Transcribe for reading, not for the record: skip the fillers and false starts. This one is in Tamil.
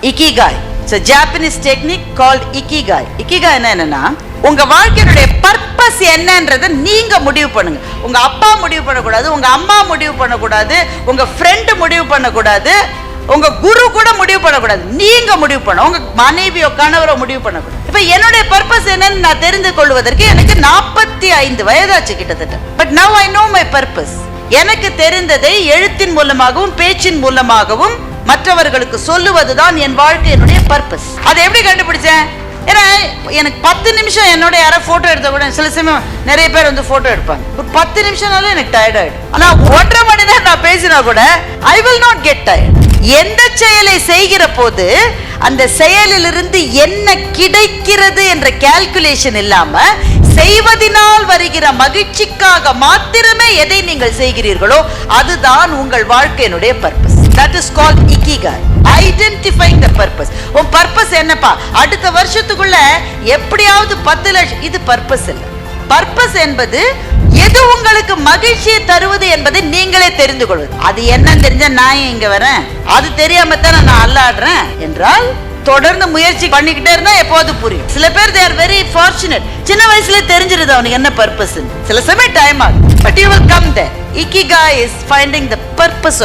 Ikigai. It's a Japanese technique called ikigai. Ikigai என்னன்னா உங்க வாழ்க்கையினுடைய பர்பஸ் என்னன்றதை நீங்க முடிவு பண்ணுங்க. உங்க அப்பா முடிவு பண்ணக்கூடாது, உங்க அம்மா முடிவு பண்ணக்கூடாது, உங்க ஃப்ரெண்ட் முடிவு பண்ணக்கூடாது, உங்க குரு கூட முடிவு பண்ணக்கூடாது. நீங்க முடிவு பண்ண, உங்க மனைவியோ கணவரோ முடிவு பண்ணக்கூடாது. இப்ப என்னுடைய பர்பஸ் என்னன்னு நான் தெரிந்து கொள்வதற்கு எனக்கு 45 வயதாச்சு கிட்டத்தட்ட. But now I know my purpose. எனக்கு தெரிந்ததை எழுத்தின் மூலமாகவும் பேச்சின் மூலமாகவும் மற்றவர்களுக்கு சொல்லுவதுதான் என் வாழ்க்கையினுடைய பர்பஸ். அதை எப்படி கண்டுபிடிச்சேன்? ஏன்னா எனக்கு 10 நிமிஷம் என்னோட யாரோ போட்டோ எடுத்த கூட, சில சமயம் நிறைய பேர் வந்து போட்டோ எடுப்பாங்க, ஒரு 10 நிமிஷம்னாலும் எனக்கு டயர்ட் ஆயிடும். ஆனா 1.5 மணி நேரம் நான் பேசினா கூட I will not get tired. எந்த செயலை செய்கிற போது அந்த செயலிலிருந்து என்ன கிடைக்கிறது என்ற கால்குலேஷன் இல்லாம செய்வதனால் வருகிற மகிழ்ச்சிக்காக மாத்திரமே எதை நீங்கள் செய்கிறீர்களோ அதுதான் உங்கள் வாழ்க்கையினுடைய purpose. That is called ikigai. Identifying the purpose. உன் பர்பஸ் என்னப்பா? அடுத்த வருஷத்துக்குள்ள எப்படியாவது 10 லட்சம். இது பர்பஸ் இல்லை. பர்பஸ் என்பது எது உங்களுக்கு மகிழ்ச்சியை தருவது என்பதை நீங்களே தெரிந்து கொள்வது. அது என்னன்னு தெரிஞ்சா நான் இங்க வரேன், அது தெரியாம தான் நான் அல்லாடுறேன் என்றால் தொடர்ந்து முயற்சி பண்ணிக்கிட்டே இருந்தா எப்போது புரியும். சில பேர் they are very fortunate. சின்ன வயசுல தெரிஞ்சிருது அவனுக்கு என்ன பர்பஸ். சில சமயம் டைம் ஆகும். But you will come there. Ikigai is finding the purpose of